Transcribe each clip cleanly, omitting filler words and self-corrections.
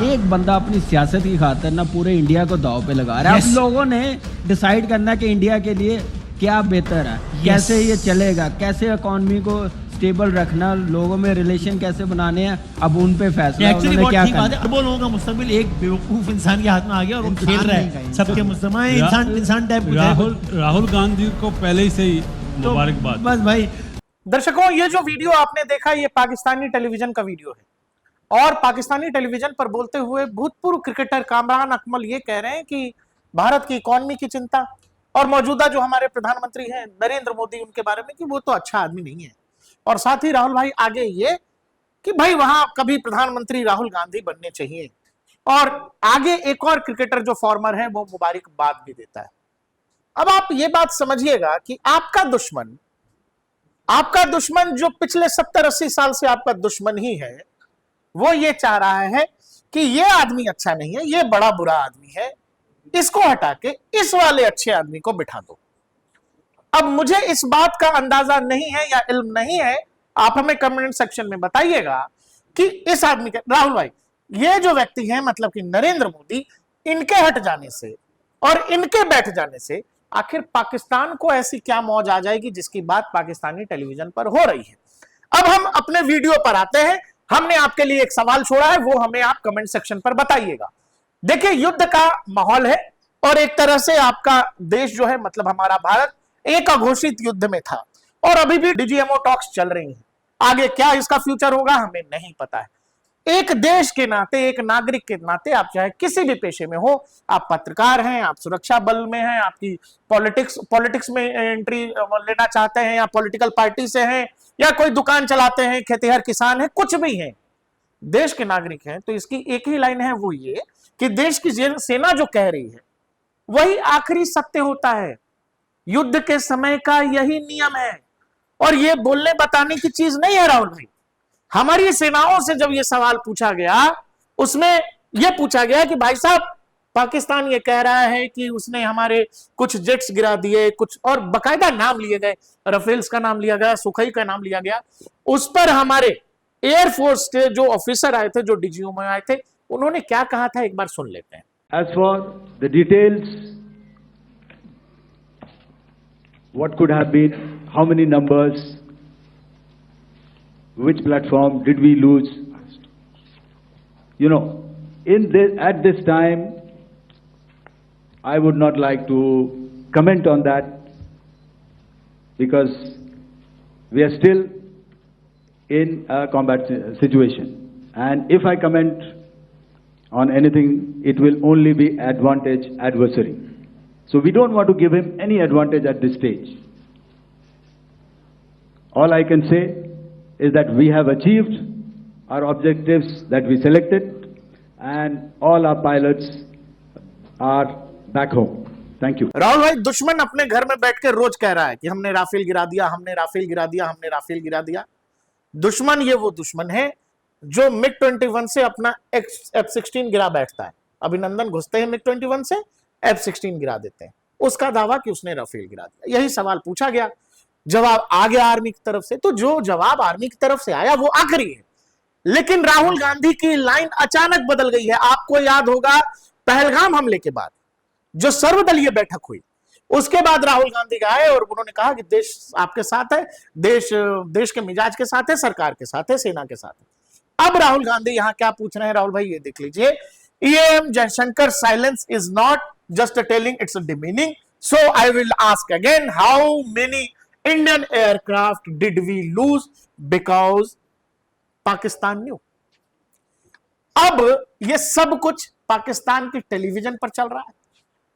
एक बंदा अपनी सियासत की खातिर ना पूरे इंडिया को दाव पे लगा रहा है। अब लोगों ने डिसाइड करना है कि इंडिया के लिए क्या बेहतर है, कैसे ये चलेगा, कैसे इकोनॉमी को स्टेबल रखना, लोगों में रिलेशन कैसे बनाने हैं, अब उन पे फैसला है उन्होंने क्या करना है। अरबों लोगों का मुस्तकबिल एक बेवकूफ इंसान के हाथ में आ गया और वो खेल रहा है सबके मुस्तमा इंसान टाइप। राहुल गांधी को पहले से ही मुबारकबाद। बस भाई दर्शकों, ये जो वीडियो आपने देखा ये पाकिस्तानी टेलीविजन का वीडियो है और पाकिस्तानी टेलीविजन पर बोलते हुए भूतपूर्व क्रिकेटर कामरान अकमल ये कह रहे हैं कि भारत की इकोनॉमी की चिंता और मौजूदा जो हमारे प्रधानमंत्री हैं नरेंद्र मोदी उनके बारे में कि वो तो अच्छा आदमी नहीं है। और साथ ही राहुल भाई आगे ये कि भाई वहां कभी प्रधानमंत्री राहुल गांधी बनने चाहिए। और आगे एक और क्रिकेटर जो फॉर्मर है वो मुबारकबाद भी देता है। अब आप ये बात समझिएगा कि आपका दुश्मन जो पिछले 70-80 साल से आपका दुश्मन ही है, वो ये चाह रहा है कि ये आदमी अच्छा नहीं है, ये बड़ा बुरा आदमी है, इसको हटा के इस वाले अच्छे आदमी को बिठा दो। अब मुझे इस बात का अंदाजा नहीं है या इल्म नहीं है, आप हमें कमेंट सेक्शन में बताइएगा कि इस आदमी के राहुल भाई ये जो व्यक्ति हैं मतलब कि नरेंद्र मोदी, इनके हट जाने से और इनके बैठ जाने से आखिर पाकिस्तान को ऐसी क्या मौज आ जाएगी जिसकी बात पाकिस्तानी टेलीविजन पर हो रही है। अब हम अपने वीडियो पर आते हैं। हमने आपके लिए एक सवाल छोड़ा है, वो हमें आप कमेंट सेक्शन पर बताइएगा। देखिए, युद्ध का माहौल है और एक तरह से आपका देश जो है मतलब हमारा भारत एक अघोषित युद्ध में था और अभी भी डीजीएमओ टॉक्स चल रही हैं। आगे क्या इसका फ्यूचर होगा हमें नहीं पता है। एक देश के नाते, एक नागरिक के नाते, आप चाहे किसी भी पेशे में हो, आप पत्रकार हैं, आप सुरक्षा बल में हैं, आपकी पॉलिटिक्स में एंट्री लेना चाहते हैं या पॉलिटिकल पार्टी से हैं या कोई दुकान चलाते हैं, खेतीहर किसान है, कुछ भी हैं, देश के नागरिक हैं, तो इसकी एक ही लाइन है, वो ये कि देश की सेना जो कह रही है वही आखिरी सत्य होता है। युद्ध के समय का यही नियम है और ये बोलने बताने की चीज नहीं है राहुल भाई। हमारी सेनाओं से जब ये सवाल पूछा गया, उसमें यह पूछा गया कि भाई साहब पाकिस्तान ये कह रहा है कि उसने हमारे कुछ जेट्स गिरा दिए, कुछ और बकायदा नाम लिए गए, राफेल्स का नाम लिया गया, सुखोई का नाम लिया गया। उस पर हमारे एयरफोर्स के जो ऑफिसर आए थे, जो डीजीओ में आए थे, उन्होंने क्या कहा था एक बार सुन लेते हैं। As for the details, what could have been, how many numbers, which platform did we lose? You know, at this time, I would not like to comment on that because we are still in a combat situation. And if I comment on anything, it will only be advantage adversary. So we don't want to give him any advantage at this stage. All I can say is that we have achieved our objectives that we selected and all our pilots are back home. Thank you. Rahul भाई, दुश्मन अपने घर में बैठ के रोज कह रहा है कि हमने राफेल गिरा दिया, हमने राफेल गिरा दिया, हमने राफेल गिरा दिया। दुश्मन ये वो दुश्मन है जो MiG-21 से अपना F-16 गिरा बैठता है। अभिनंदन घुसते हैं MiG-21 से, F-16 गिरा देते हैं। उसका दावा कि उसने राफेल गिरा दिया। यही सवाल पूछा गया, जवाब आ गया आर्मी की तरफ से। तो जो जवाब आर्मी की तरफ से आया वो आखिरी है, लेकिन राहुल गांधी की लाइन अचानक बदल गई है। आपको याद होगा पहलगाम हमले के बाद जो सर्वदलीय बैठक हुई, उसके बाद राहुल गांधी आए और उन्होंने कहा कि देश आपके साथ है, देश के मिजाज के साथ है, सरकार के साथ है, सेना के साथ है। अब राहुल गांधी यहां क्या पूछ रहे हैं राहुल भाई, ये देख लीजिए। EAM Jaishankar silence is not just a telling, it's a demeaning. So I will ask again, how many Indian aircraft did we lose because Pakistan knew. अब ये सब कुछ पाकिस्तान की टेलीविजन पर चल रहा है।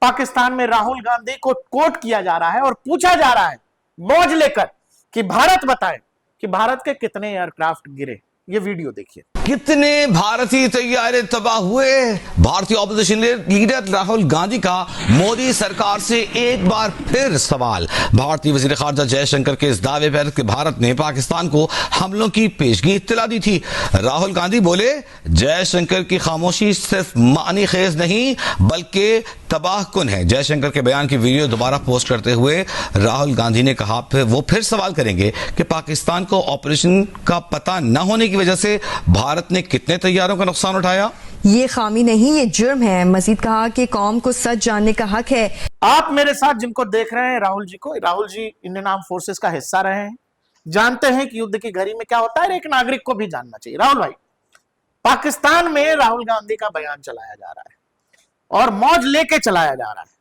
पाकिस्तान में राहुल गांधी को कोट किया जा रहा है और पूछा जा रहा है मौज लेकर कि भारत बताए कि भारत के कितने एयरक्राफ्ट गिरे। ये वीडियो देखिए। कितने भारतीय तैयारे तबाह हुए। भारतीय ऑपोजिशन लीडर राहुल गांधी का मोदी सरकार से एक बार फिर सवाल। भारतीय वजीर खारजा जयशंकर के इस दावे पर कि भारत ने पाकिस्तान को हमलों की पेशगी इत्तला दी थी। राहुल गांधी बोले, जयशंकर की खामोशी सिर्फ मानी खेज नहीं बल्कि तबाह कुन है। जयशंकर के बयान की वीडियो दोबारा पोस्ट करते हुए राहुल गांधी ने कहा वो फिर सवाल करेंगे कि पाकिस्तान को ऑपरेशन का पता न होने की वजह से भारत ने कितने तैयारों का नुकसान उठाया। ये खामी नहीं, ये जुर्म है। मजीद कहा कि कौम को सच जानने का हक है। आप मेरे साथ जिनको देख रहे हैं, राहुल जी को, Rahul ji Indian arm forces का हिस्सा रहे हैं, जानते हैं कि युद्ध की घड़ी में क्या होता है, एक नागरिक को भी जानना चाहिए। राहुल भाई, पाकिस्तान में राहुल गांधी का बयान चलाया जा रहा है और मौज लेके चलाया जा रहा है।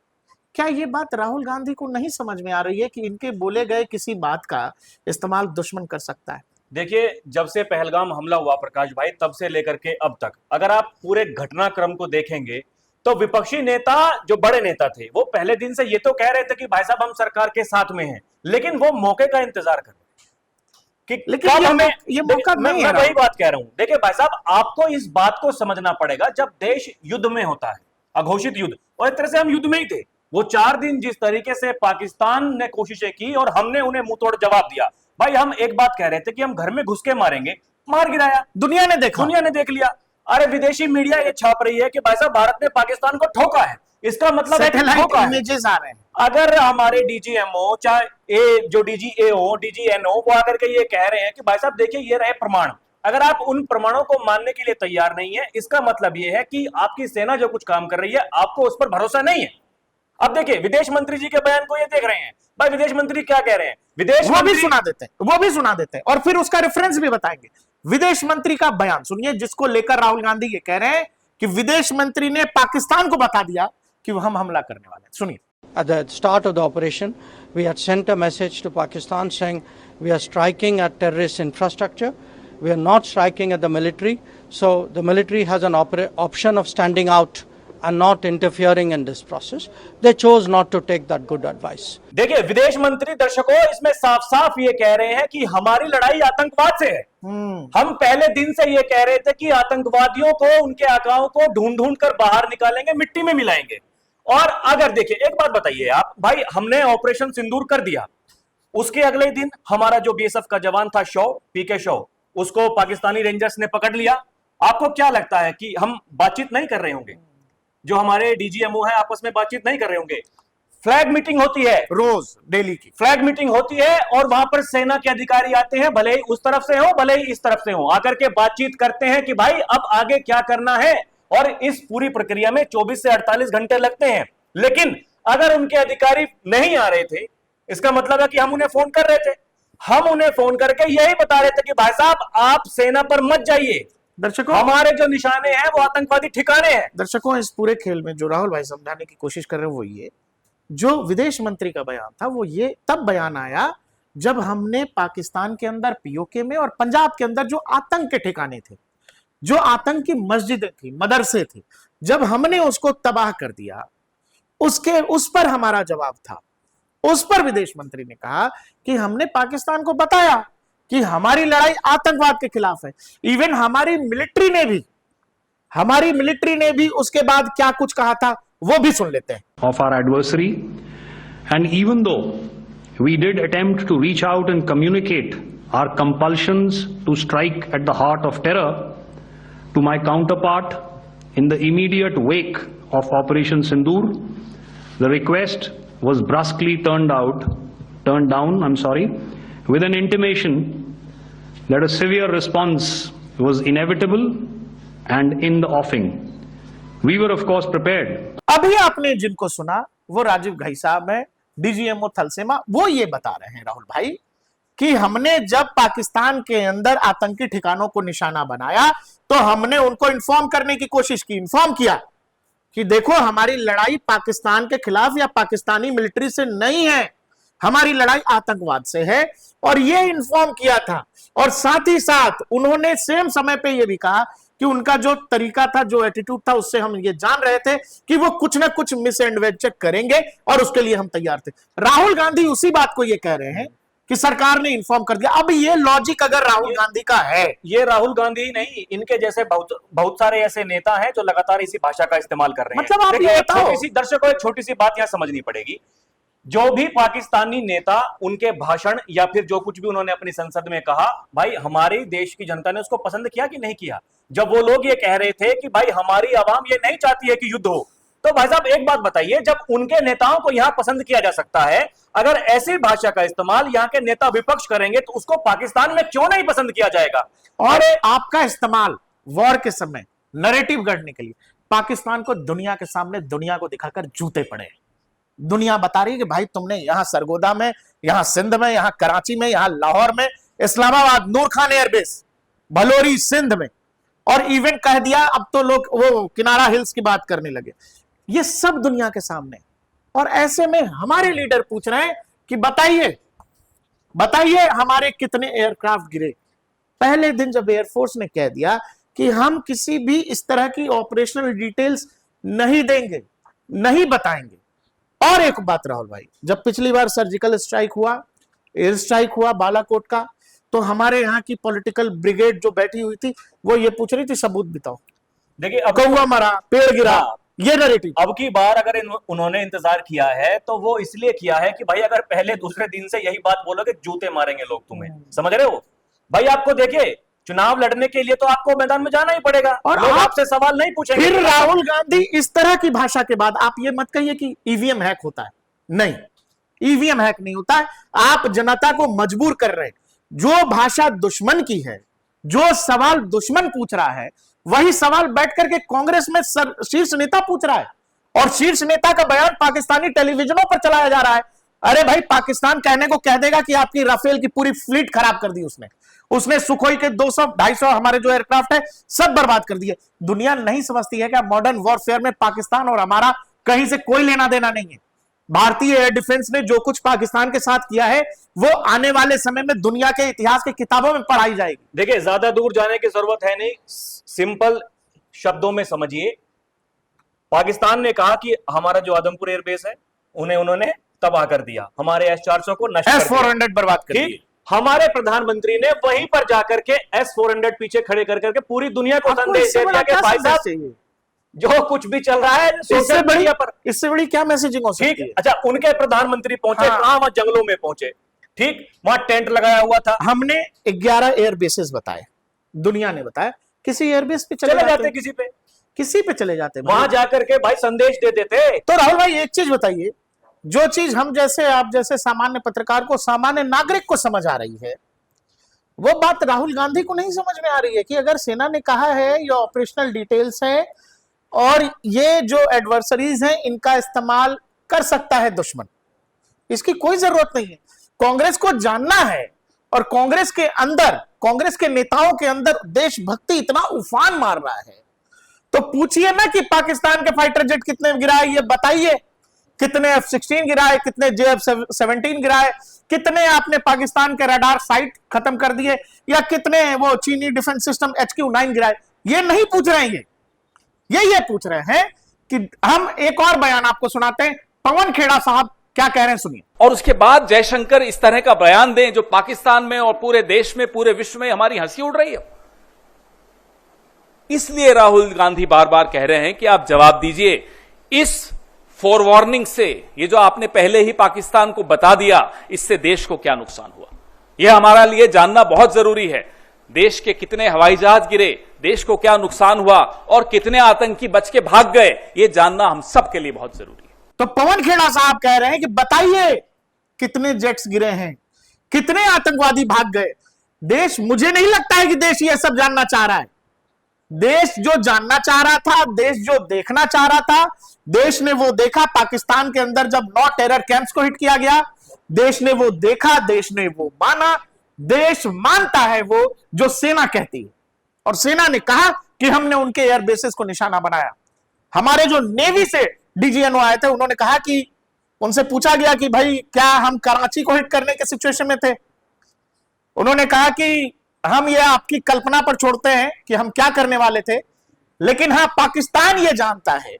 क्या ये बात राहुल गांधी को नहीं समझ में आ रही है कि इनके बोले गए किसी बात का इस्तेमाल दुश्मन कर सकता है? देखिए, जब से पहलगाम हमला हुआ प्रकाश भाई, तब से लेकर के अब तक अगर आप पूरे घटनाक्रम को देखेंगे तो विपक्षी नेता, जो बड़े नेता थे, वो पहले दिन से ये तो कह रहे थे कि भाई साहब हम सरकार के साथ में हैं, लेकिन वो मौके का इंतजार कर रहे कि लेकिन कब हमें ये मौका नहीं है। मैं वही बात कह रहा हूं। देखिए भाई साहब, आपको इस बात को समझना पड़ेगा, जब देश युद्ध में होता है, अघोषित युद्ध, और एक तरह से हम युद्ध में ही थे। वो 4 दिन जिस तरीके से पाकिस्तान ने कोशिशें की और हमने उन्हें मुंह तोड़ जवाब दिया। भाई हम एक बात कह रहे थे कि हम घर में घुस के मारेंगे, मार गिराया, दुनिया ने देख लिया। अरे विदेशी मीडिया ये छाप रही है कि भाई साहब भारत ने पाकिस्तान को ठोका है, इसका मतलब है कि ठोका है। इमेजेस आ रहे हैं। अगर हमारे डीजीएमओ, चाहे जो डीजीएओ, डीजीएनओ, वो आकर के ये कह रहे हैं कि भाई साहब देखिए ये रहे प्रमाण, अगर आप उन प्रमाणों को मानने के लिए तैयार नहीं है, इसका मतलब ये है कि आपकी सेना जो कुछ काम कर रही है, आपको उस पर भरोसा नहीं है। अब देखिए, विदेश मंत्री जी के बयान को ये देख रहे हैं, भाई विदेश मंत्री क्या कह रहे हैं, वो भी सुना देते हैं और फिर उसका रेफरेंस भी बताएंगे। विदेश मंत्री का बयान सुनिए, जिसको लेकर राहुल गांधी ये कह रहे हैं कि विदेश मंत्री ने पाकिस्तान को बता दिया कि हम हमला करने वाले हैं। सुनिए। At the start of the operation, we had sent a message to Pakistan saying we are striking at terrorist infrastructure. We are not striking at the military. So the military has an option of standing out and not interfering in this process. They chose not to take that good advice. देखिए, विदेश मंत्री दर्शकों इसमें साफ साफ ये कह रहे हैं कि हमारी लड़ाई आतंकवाद से है। हम पहले दिन से ये कह रहे थे कि आतंकवादियों को, उनके आकाओं को ढूंढ ढूंढ कर बाहर निकालेंगे, मिट्टी में मिलाएंगे। और अगर देखिए, एक बात बताइए आप, भाई हमने ऑपरेशन सिंदूर कर दिया, उसके अगले दिन हमारा जो बीएसएफ का जवान था शॉ, पीके शॉ, उसको पाकिस्तानी रेंजर्स ने पकड़ लिया। आपको क्या लगता है कि हम बातचीत नहीं कर रहे होंगे? जो हमारे डीजीएमओ है आपस में बातचीत नहीं कर रहे होंगे? फ्लैग मीटिंग होती है रोज, डेली की फ्लैग मीटिंग होती है और वहां पर सेना के अधिकारी आते हैं, भले ही उस तरफ से हो भले ही इस तरफ से हो, आकर के बातचीत करते हैं कि भाई अब आगे क्या करना है। और इस पूरी प्रक्रिया में 24 से 48 घंटे लगते हैं। लेकिन अगर उनके अधिकारी नहीं आ रहे थे, इसका मतलब है कि हम उन्हें फोन कर रहे थे, हम उन्हें फोन करके यही बता रहे थे कि भाई साहब आप सेना पर मत जाइए, दर्शकों हमारे जो निशाने हैं वो आतंकवादी ठिकाने हैं। दर्शकों, इस पूरे खेल में जो राहुल भाई समझाने की कोशिश कर रहे हैं वो ये, जो विदेश मंत्री का बयान था वो ये तब बयान आया जब हमने पाकिस्तान के अंदर पीओके में और पंजाब के अंदर जो आतंक के ठिकाने थे, जो आतंक की मस्जिदें थी, मदरसे थे, जब हमने उसको तबाह कर दिया, उस पर हमारा जवाब था। उस पर विदेश मंत्री ने कहा कि हमने पाकिस्तान को बताया कि हमारी लड़ाई आतंकवाद के खिलाफ है। इवन हमारी मिलिट्री ने भी उसके बाद क्या कुछ कहा था वो भी सुन लेते हैं। Of our adversary, and even though we did attempt to reach out and communicate our compulsions to strike at the heart of terror to my counterpart in the immediate wake of Operation Sindoor, the request was brusquely turned down, with an intimation that a severe response was inevitable and in the offing. We were of course prepared. अभी आपने जिनको सुना वो राजीव घई साहब है, DGMO थलसेमा। वो ये बता रहे हैं राहुल भाई कि हमने जब पाकिस्तान के अंदर आतंकी ठिकानों को निशाना बनाया तो हमने उनको इन्फॉर्म करने की कोशिश की, इन्फॉर्म किया कि देखो हमारी लड़ाई पाकिस्तान के खिलाफ या पाकिस्तानी मिलिट्री से नहीं है, हमारी लड़ाई आतंकवाद से है। और ये इन्फॉर्म किया था। और साथ ही साथ उन्होंने सेम समय पे ये भी कहा कि उनका जो तरीका था, जो एटीट्यूड था, उससे हम ये जान रहे थे कि वो कुछ ना कुछ मिस एडवेंचर करेंगे और उसके लिए हम तैयार थे। राहुल गांधी उसी बात को ये कह रहे हैं कि सरकार ने इन्फॉर्म कर दिया। अब ये लॉजिक अगर राहुल गांधी का है, ये राहुल गांधी ही नहीं, इनके जैसे बहुत सारे ऐसे नेता हैं जो लगातार इसी भाषा का इस्तेमाल कर रहे हैं। मतलब आप ये बताओ, दर्शकों एक छोटी सी बात यहां समझनी पड़ेगी। जो भी पाकिस्तानी नेता, उनके भाषण या फिर जो कुछ भी उन्होंने अपनी संसद में कहा, भाई हमारे देश की जनता ने उसको पसंद किया कि नहीं किया? जब वो लोग ये कह रहे थे कि भाई हमारी आवाम ये नहीं चाहती है कि युद्ध हो, तो भाई साहब एक बात बताइए, जब उनके नेताओं को यहां पसंद किया जा सकता है, अगर ऐसी भाषा का इस्तेमाल यहां के नेता विपक्ष करेंगे तो उसको पाकिस्तान में क्यों नहीं पसंद किया जाएगा? और आपका इस्तेमाल वॉर के समय नरेटिव गढ़ने के लिए पाकिस्तान को दुनिया के सामने, दुनिया को दिखाकर जूते पड़े। दुनिया बता रही है कि भाई तुमने यहां सरगोदा में, यहां सिंध में, यहां कराची में, यहां लाहौर में, इस्लामाबाद नूर खान एयरबेस, भलोरी सिंध में, और इवेंट कह दिया। अब तो लोग वो किनारा हिल्स की बात करने लगे। ये सब दुनिया के सामने। और ऐसे में हमारे लीडर पूछ रहे हैं कि बताइए हमारे कितने एयरक्राफ्ट गिरे। पहले दिन जब एयरफोर्स ने कह दिया कि हम किसी भी इस तरह की ऑपरेशनल डिटेल्स नहीं देंगे, नहीं बताएंगे। और एक बात राहुल भाई, जब पिछली बार सर्जिकल स्ट्राइक हुआ, एयर स्ट्राइक हुआ बालाकोट का, तो हमारे यहाँ की पॉलिटिकल ब्रिगेड जो बैठी हुई थी वो ये पूछ रही थी सबूत बताओ। देखिए अब कौवा मरा, पेड़ गिरा, ये नरेटिव। अब की बार अगर उन्होंने इंतजार किया है तो वो इसलिए किया है कि भाई अगर पहले दूसरे दिन से यही बात बोलोगे जूते मारेंगे लोग तुम्हें, समझ रहे हो भाई। आपको देखिए चुनाव लड़ने के लिए तो आपको मैदान में जाना ही पड़ेगा और लोग आपसे सवाल नहीं पूछेंगे। फिर राहुल गांधी इस तरह की भाषा के बाद आप ये मत कहिए कि ईवीएम हैक होता है। नहीं, ईवीएम हैक नहीं होता है। आप जनता को मजबूर कर रहे हैं। जो भाषा दुश्मन की है, जो सवाल दुश्मन पूछ रहा है, वही सवाल बैठ करके कांग्रेस में शीर्ष नेता पूछ रहा है। और शीर्ष नेता का बयान पाकिस्तानी टेलीविजनों पर चलाया जा रहा है। अरे भाई, पाकिस्तान कहने को कह देगा कि आपकी राफेल की पूरी फ्लीट खराब कर दी उसने सुखोई के 200-250 हमारे जो एयरक्राफ्ट है सब बर्बाद कर दिए। दुनिया नहीं समझती है कि मॉडर्न वॉरफेयर में पाकिस्तान और हमारा कहीं से कोई लेना देना नहीं है। भारतीय एयर डिफेंस ने जो कुछ पाकिस्तान के साथ किया है वो आने वाले समय में दुनिया के इतिहास की किताबों में पढ़ाई जाएगी। देखिए ज्यादा दूर जाने की जरूरत है नहीं, सिंपल शब्दों में समझिए। पाकिस्तान ने कहा कि हमारा जो आदमपुर एयरबेस है उन्होंने तबाह कर दिया, हमारे S-400 को नष्ट कर दिया, S-400 बर्बाद कर दिया। हमारे प्रधानमंत्री ने वहीं पर जाकर के S-400 पीछे खड़े कर करके पूरी दुनिया को संदेश दे दिया कि भाई साहब जो कुछ भी चल रहा है सोशल मीडिया पर, इससे बड़ी क्या मैसेजिंग हो सकती है। अच्छा, उनके प्रधानमंत्री पहुंचे कहां? वहां जंगलों में पहुंचे, ठीक, वहां टेंट लगाया हुआ था। हमने 11 एयर बेसेस बताए, दुनिया ने बताया, किसी एयरबेस पे चले जाते, किसी पे चले जाते, वहां जाकर के भाई संदेश दे देते। तो राहुल भाई एक चीज बताइए, जो चीज हम जैसे आप जैसे सामान्य पत्रकार को, सामान्य नागरिक को समझ आ रही है, वो बात राहुल गांधी को नहीं समझ में आ रही है कि अगर सेना ने कहा है ये ऑपरेशनल डिटेल्स है और ये जो एडवर्सरीज हैं इनका इस्तेमाल कर सकता है दुश्मन, इसकी कोई जरूरत नहीं है। कांग्रेस को जानना है और कांग्रेस के अंदर, कांग्रेस के नेताओं के अंदर देशभक्ति इतना उफान मार रहा है, तो पूछिए ना कि पाकिस्तान के फाइटर जेट कितने गिराए, ये बताइए। कितने F-16 गिराए, कितने JF-17 गिराए, कितने आपने पाकिस्तान के रडार साइट खत्म कर दिए, या कितने वो चीनी डिफेंस सिस्टम HQ-9 गिराए। ये नहीं पूछ रहे हैं, ये पूछ रहे हैं कि हम एक और बयान आपको सुनाते हैं। पवन खेड़ा साहब क्या कह रहे हैं, सुनिए। और उसके बाद जयशंकर इस तरह का बयान दें जो पाकिस्तान में और पूरे देश में, पूरे विश्व में हमारी हंसी उड़ रही है। इसलिए राहुल गांधी बार बार कह रहे हैं कि आप जवाब दीजिए इस फॉरवार्निंग से, ये जो आपने पहले ही पाकिस्तान को बता दिया, इससे देश को क्या नुकसान हुआ, यह हमारा लिए जानना बहुत जरूरी है। देश के कितने हवाई जहाज गिरे, देश को क्या नुकसान हुआ और कितने आतंकी बच के भाग गए, यह जानना हम सबके लिए बहुत जरूरी है। तो पवन खेड़ा साहब कह रहे हैं कि बताइए कितने जेट्स गिरे हैं, कितने आतंकवादी भाग गए। देश, मुझे नहीं लगता है कि देश ये सब जानना चाह रहा है। देश जो जानना चाह रहा था, देश जो देखना चाह रहा था, देश ने वो देखा। पाकिस्तान के अंदर जब 9 टेरर कैंप्स को हिट किया गया, देश ने वो देखा, देश ने वो माना। देश मानता है वो जो सेना कहती है, और सेना ने कहा कि हमने उनके एयर बेसेस को निशाना बनाया। हमारे जो नेवी से DGNO आए थे, उन्होंने कहा कि उनसे पूछा गया कि भाई क्या हम कराची को हिट करने के सिचुएशन में थे, उन्होंने कहा कि हम ये आपकी कल्पना पर छोड़ते हैं कि हम क्या करने वाले थे, लेकिन हां, पाकिस्तान ये जानता है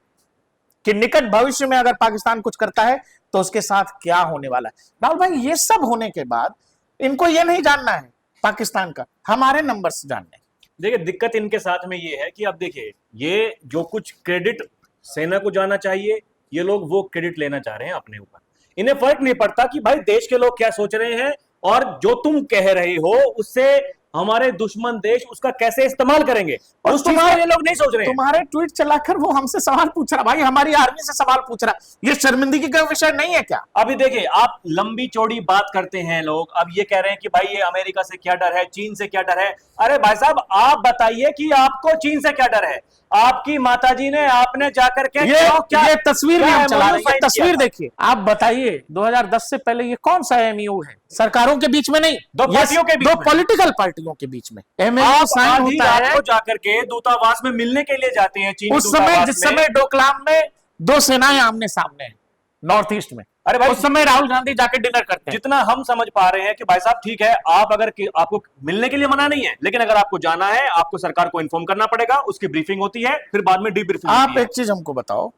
कि निकट भविष्य में अगर पाकिस्तान कुछ करता है तो उसके साथ क्या होने वाला है। राहुल भाई, ये सब होने के बाद इनको ये नहीं जानना है पाकिस्तान का, हमारे नंबर्स जानने। देखिए दिक्कत इनके साथ में ये है कि अब देखिए, ये जो कुछ क्रेडिट सेना को जाना चाहिए, ये लोग वो क्रेडिट लेना चाह रहे हैं अपने ऊपर। इन्हें फर्क नहीं पड़ता कि भाई देश के लोग क्या सोच रहे हैं, और जो तुम कह रहे हो उससे हमारे दुश्मन देश उसका कैसे इस्तेमाल करेंगे, और उस चीज ये लोग नहीं सोच रहे हैं। तुम्हारे ट्वीट चलाकर वो हमसे सवाल पूछ रहा, भाई हमारी आर्मी से सवाल पूछ रहा, ये शर्मिंदगी का विषय नहीं है क्या? अभी देखिए, आप लंबी चौड़ी बात करते हैं लोग, अब ये कह रहे हैं कि भाई ये अमेरिका से क्या डर है, चीन से क्या डर है। अरे भाई साहब, आप बताइए कि आपको चीन से क्या डर है। आपकी माताजी ने आपने जाकर के ये तस्वीर भी हम चला रहे हैं। MOU तस्वीर देखिए, आप बताइए 2010 से पहले ये कौन सा MOU है? सरकारों के बीच में नहीं, दो पार्टियों के बीच दो में। पॉलिटिकल पार्टियों के बीच में MOU आप साइन आधी होता रात है। को जाकर के दूतावास में मिलने के लिए जाते हैं चीनी उस समय जिस समय डोकलाम में दो सेनाएं आमने सामने हैं नॉर्थ ईस्ट में, अरे भाई उस समय राहुल गांधी जाके डिनर करते हैं। जितना हम समझ पा रहे हैं कि भाई साहब ठीक है, आप अगर आपको मिलने के लिए मना नहीं है, लेकिन अगर आपको जाना है आपको सरकार को इन्फॉर्म करना पड़ेगा, उसकी ब्रीफिंग होती है, फिर बाद में डीब्रीफिंग आप होती है। एक चीज हमको बताओ,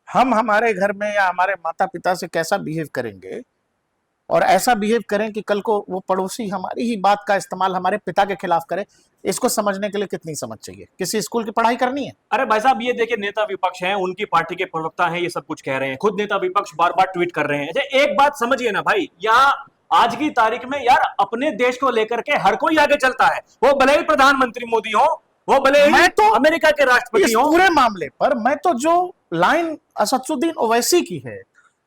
हम हमारे घर में या हमारे माता पिता से कैसा बिहेव करेंगे और ऐसा बिहेव करें कि कल को वो पड़ोसी हमारी ही बात का इस्तेमाल हमारे पिता के खिलाफ करे, इसको समझने के लिए कितनी समझ चाहिए? किसी स्कूल की पढ़ाई करनी है? अरे भाई साहब ये देखिए, नेता विपक्ष हैं, उनकी पार्टी के प्रवक्ता हैं, ये सब कुछ कह रहे हैं, खुद नेता विपक्ष बार बार ट्वीट कर रहे हैं। अच्छा एक बात समझिए ना भाई, यहाँ आज की तारीख में यार अपने देश को लेकर के हर कोई आगे चलता है, वो भले ही प्रधानमंत्री मोदी हो, वो भले ही तो अमेरिका के राष्ट्रपति हो। पूरे मामले पर मैं तो जो लाइन असदुद्दीन ओवैसी की है,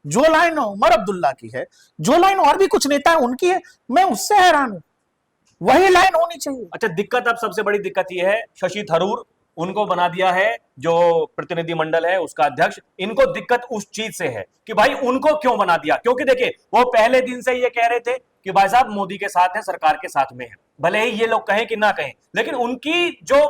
जो लाइन उमर अब्दुल्ला की है, जो लाइन और भी कुछ नेता है उनकी है, मैं उससे हैरान हूं। वही लाइन होनी चाहिए। अच्छा दिक्कत, अब सबसे बड़ी दिक्कत यह है, शशि थरूर उनको बना दिया है जो प्रतिनिधि मंडल है उसका अध्यक्ष। इनको दिक्कत उस चीज से है कि भाई उनको क्यों बना दिया, क्योंकि देखिए वो पहले दिन से ये कह रहे थे कि भाई साहब मोदी के साथ है, सरकार के साथ में है, भले ही ये लोग कहें कि ना कहें, लेकिन उनकी जो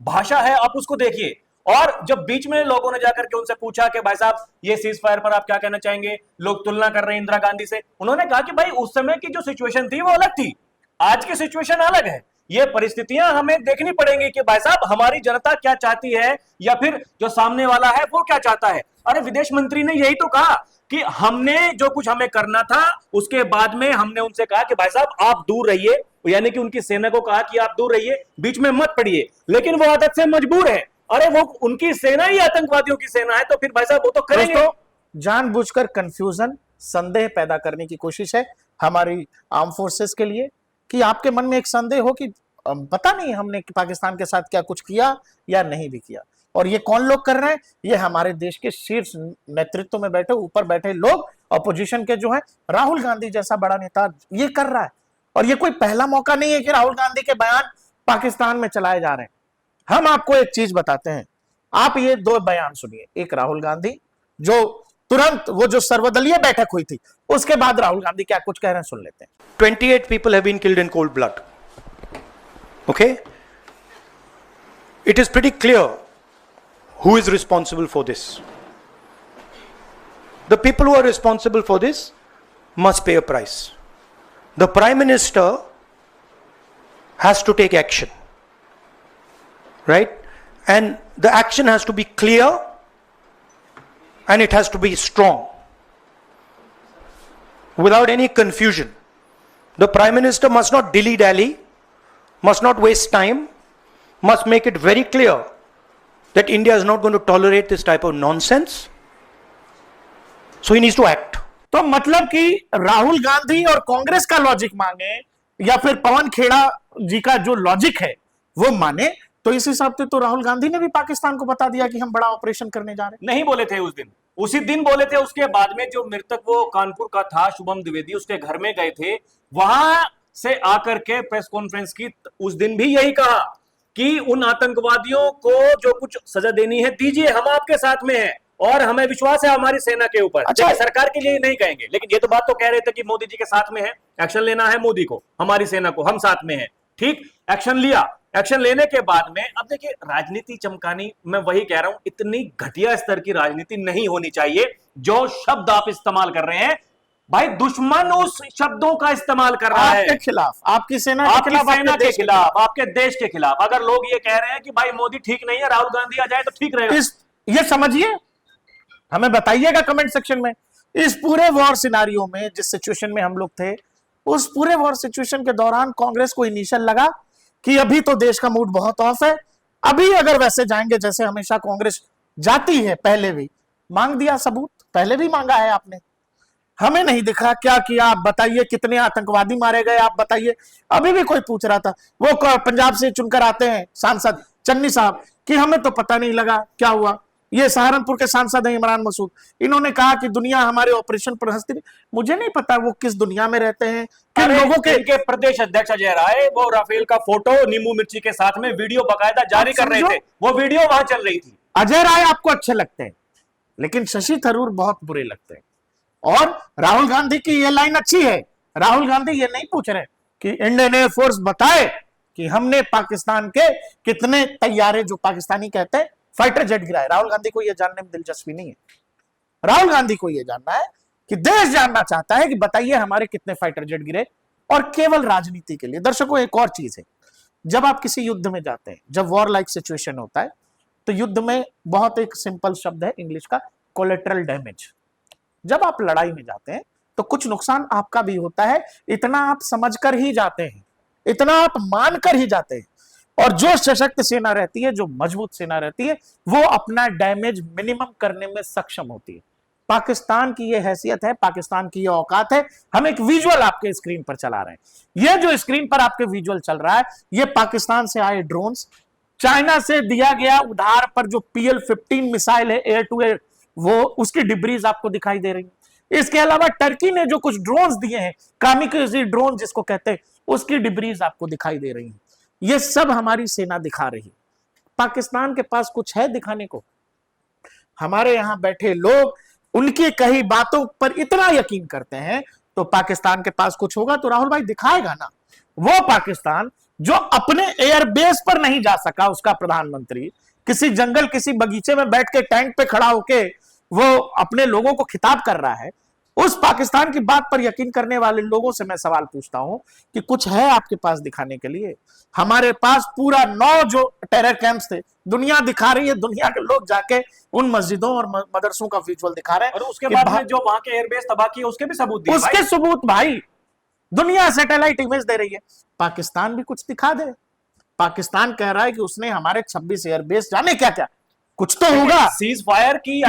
भाषा है आप उसको देखिए। और जब बीच में लोगों ने जाकर के उनसे पूछा कि भाई साहब ये सीज फायर पर आप क्या कहना चाहेंगे, लोग तुलना कर रहे हैं इंदिरा गांधी से, उन्होंने कहा कि भाई उस समय की जो सिचुएशन थी वो अलग थी, आज की सिचुएशन अलग है, ये परिस्थितियां हमें देखनी पड़ेंगी कि भाई साहब हमारी जनता क्या चाहती है या फिर जो सामने वाला है वो क्या चाहता है। अरे विदेश मंत्री ने यही तो कहा कि हमने जो कुछ हमें करना था उसके बाद में हमने उनसे कहा कि भाई साहब आप दूर रहिए, यानी कि उनकी सेना को कहा कि आप दूर रहिए, बीच में मत पड़िए, लेकिन वो आदत से मजबूर है। अरे वो उनकी सेना ही आतंकवादियों की सेना है, तो फिर भाई साहब वो तो करेंगे। जानबूझकर कंफ्यूजन, संदेह पैदा करने की कोशिश है हमारी आर्म फोर्सेस के लिए, कि आपके मन में एक संदेह हो कि पता नहीं हमने पाकिस्तान के साथ क्या कुछ किया या नहीं भी किया। और ये कौन लोग कर रहे हैं? ये हमारे देश के शीर्ष नेतृत्व में बैठे, ऊपर बैठे लोग, अपोजिशन के जो है, राहुल गांधी जैसा बड़ा नेता ये कर रहा है। और ये कोई पहला मौका नहीं है कि राहुल गांधी के बयान पाकिस्तान में चलाए जा रहे हैं। हम आपको एक चीज बताते हैं, आप ये दो बयान सुनिए। एक राहुल गांधी जो तुरंत वो जो सर्वदलीय बैठक हुई थी उसके बाद राहुल गांधी क्या कुछ कह रहे हैं, सुन लेते हैं। 28 people have been killed in cold blood. Okay? It is pretty clear who is responsible for this. The people who are responsible for this must pay a price. The Prime Minister has to take action. Right? And the action has to be clear and it has to be strong. Without any confusion. The Prime Minister must not dilly-dally, must not waste time, must make it very clear that India is not going to tolerate this type of nonsense. So he needs to act. तो मतलब कि राहुल गांधी और कांग्रेस का logic माने या फिर पवन खेड़ा जी का जो लॉजिक है वो माने, तो इस हिसाब से तो राहुल गांधी ने भी पाकिस्तान को बता दिया कि हम बड़ा ऑपरेशन करने जा रहे हैं। नहीं बोले थे उस दिन, उसी दिन बोले थे। उसके बाद में जो मृतक वो कानपुर का था शुभम द्विवेदी, उसके घर में गए थे, वहां से आकर के प्रेस कॉन्फ्रेंस की, उस दिन भी यही कहा कि उन आतंकवादियों को जो कुछ सजा देनी है दीजिए, हम आपके साथ में हैं और हमें विश्वास है हमारी सेना के ऊपर। अच्छा, सरकार के लिए नहीं कहेंगे, लेकिन ये तो बात तो कह रहे थे कि मोदी जी के साथ में है, एक्शन लेना है मोदी को, हमारी सेना को, हम साथ में हैं। ठीक, एक्शन लिया। एक्शन लेने के बाद में अब देखिए राजनीति चमकानी, मैं वही कह रहा हूं, इतनी घटिया स्तर की राजनीति नहीं होनी चाहिए। जो शब्द आप इस्तेमाल कर रहे हैं भाई, दुश्मन उस शब्दों का इस्तेमाल कर रहा है आपके खिलाफ, आपकी सेना के खिलाफ, के खिलाफ, आपके देश के खिलाफ। अगर लोग ये कह रहे हैं कि भाई मोदी ठीक नहीं है, राहुल गांधी आ जाए तो ठीक रहेगा, ये समझिए, हमें बताइएगा कमेंट सेक्शन में। इस पूरे वॉर सिनारियो में, जिस सिचुएशन में हम लोग थे, उस पूरे वॉर सिचुएशन के दौरान कांग्रेस को इनिशियल लगा कि अभी तो देश का मूड बहुत ऑफ है, अभी अगर वैसे जाएंगे जैसे हमेशा कांग्रेस जाती है, पहले भी मांग दिया सबूत, पहले भी मांगा है आपने, हमें नहीं दिखा क्या किया, आप बताइए कितने आतंकवादी मारे गए, आप बताइए। अभी भी कोई पूछ रहा था, वो पंजाब से चुनकर आते हैं सांसद चन्नी साहब, कि हमें तो पता नहीं लगा क्या हुआ, ये सहारनपुर के सांसद हैं इमरान मसूद, इन्होंने कहा कि दुनिया हमारे ऑपरेशन पर हंसती नहीं। मुझे नहीं पता वो किस दुनिया में रहते हैं, किन लोगों के प्रदेश अध्यक्ष अजय राय वो राफेल का फोटो नींबू मिर्ची के साथ में वीडियो बकायदा जारी कर रहे थे, वो वीडियो वहां चल रही थी। अजय राय आपको अच्छे लगते हैं, लेकिन शशि थरूर बहुत बुरे लगते हैं। और राहुल गांधी की ये लाइन अच्छी है, राहुल गांधी ये नहीं पूछ रहे कि इंडियन एयरफोर्स बताए कि हमने पाकिस्तान के कितने तैयारे, जो पाकिस्तानी कहते हैं फाइटर जेट गिराए। राहुल गांधी को यह जानने में दिलचस्पी नहीं है। राहुल गांधी को यह जानना है कि देश जानना चाहता है कि बताइए हमारे कितने फाइटर जेट गिरे, और केवल राजनीति के लिए। दर्शकों, एक और चीज है, जब आप किसी युद्ध में जाते हैं, जब वॉर लाइक सिचुएशन होता है, तो युद्ध में बहुत एक सिंपल शब्द है इंग्लिश का, कोलेटरल डैमेज। जब आप लड़ाई में जाते हैं तो कुछ नुकसान आपका भी होता है, इतना आप समझकर ही जाते हैं, इतना आप मानकर ही जाते हैं। और जो सशक्त सेना रहती है, जो मजबूत सेना रहती है, वो अपना डैमेज मिनिमम करने में सक्षम होती है। पाकिस्तान की ये हैसियत है, पाकिस्तान की ये औकात है। हम एक विजुअल आपके स्क्रीन पर चला रहे हैं। ये जो स्क्रीन पर आपके विजुअल चल रहा है, ये पाकिस्तान से आए ड्रोन्स, चाइना से दिया गया उधार पर जो PL-15 मिसाइल है एयर टू एयर, वो उसकी डिब्रीज आपको दिखाई दे रही है। इसके अलावा टर्की ने जो कुछ ड्रोन्स दिए हैं, कामिकाज़े ड्रोन जिसको कहते हैं, उसकी डिब्रीज आपको दिखाई दे रही है। ये सब हमारी सेना दिखा रही है। पाकिस्तान के पास कुछ है दिखाने को? हमारे यहां बैठे लोग उनकी कही बातों पर इतना यकीन करते हैं, तो पाकिस्तान के पास कुछ होगा तो राहुल भाई दिखाएगा ना। वो पाकिस्तान जो अपने एयरबेस पर नहीं जा सका, उसका प्रधानमंत्री किसी जंगल, किसी बगीचे में बैठ के टैंक पे खड़ा होके वो अपने लोगों को खिताब कर रहा है, उस पाकिस्तान की बात पर यकीन करने वाले लोगों से मैं सवाल पूछता हूं कि कुछ है आपके पास दिखाने के लिए? हमारे पास पूरा 9 जो टेरर कैंप्स थे, दुनिया दिखा रही है, दुनिया के लोग जाके उन मस्जिदों और मदरसों का विजुअल दिखा रहे हैं। और उसके बाद में जो वहां के एयरबेस तबाह किए, उसके भी सबूत दिए। उसके सबूत भाई दुनिया सैटेलाइट इमेज दे रही है। पाकिस्तान भी कुछ दिखा दे। पाकिस्तान कह रहा है कि उसने हमारे 26 एयरबेस, जाने क्या क्या कुछ तो होगा। सीज फायर की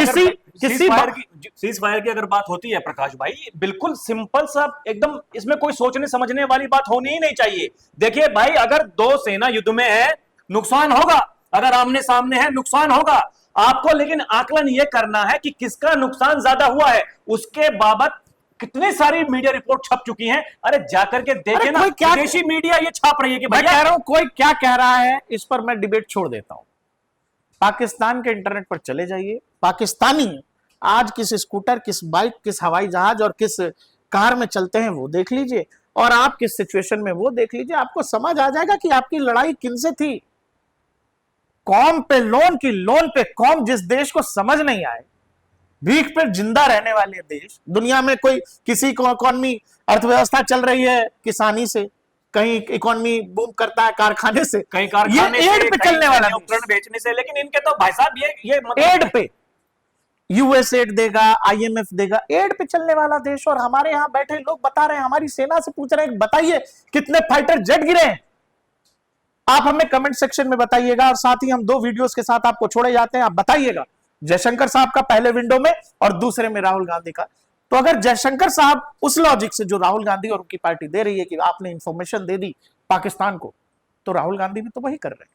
अगर बात होती है प्रकाश भाई, बिल्कुल सिंपल सा एकदम, इसमें कोई सोचने समझने वाली बात होनी ही नहीं चाहिए। देखिए भाई, अगर दो सेना युद्ध में है, नुकसान होगा, अगर आमने सामने है, नुकसान होगा आपको, लेकिन आकलन यह करना है कि किसका नुकसान ज्यादा हुआ है। उसके बाबत कितनी सारी मीडिया रिपोर्ट छप चुकी हैं। अरे जाकर के देखे ना, विदेशी मीडिया ये छाप रही है कि मैं कह रहा हूं कोई क्या कह रहा है, इस पर मैं डिबेट छोड़ देता हूं। पाकिस्तान के इंटरनेट पर चले जाइए, पाकिस्तानी आज किस स्कूटर, किस बाइक, किस हवाई जहाज और किस कार में चलते हैं वो देख लीजिए, और आप किस सिचुएशन में वो देख लीजिए। आपको समझ आ जाएगा कि आपकी लड़ाई किनसे थी। कौम पे लोन की लोन पे कौम, जिस देश को समझ नहीं आए, भीख पर जिंदा रहने वाले देश, दुनिया में कोई किसी को इकोनॉमी, अर्थव्यवस्था चल रही है किसानी से, कहीं इकोनॉमी बूम करता है कारखाने से, कहीं कारखाने ये एड पे चलने वाला उपकरण बेचने से। लेकिन इनके तो भाई साहब ये एड पे, यूएस एड देगा, IMF देगा, एड पे चलने वाला देश। और हमारे यहां बैठे लोग बता रहे हैं, हमारी सेना से पूछ रहे हैं बताइए कितने फाइटर जेट गिरे हैं। आप हमें कमेंट सेक्शन में बताइएगा, और साथ ही हम 2 वीडियोस के साथ आपको छोड़े जाते हैं। आप बताइएगा, जयशंकर साहब का पहले विंडो में और दूसरे में राहुल गांधी का। तो अगर जयशंकर साहब उस लॉजिक से जो राहुल गांधी और उनकी पार्टी दे रही है कि आपने इंफॉर्मेशन दे दी पाकिस्तान को, तो राहुल गांधी भी तो वही कर रहे हैं।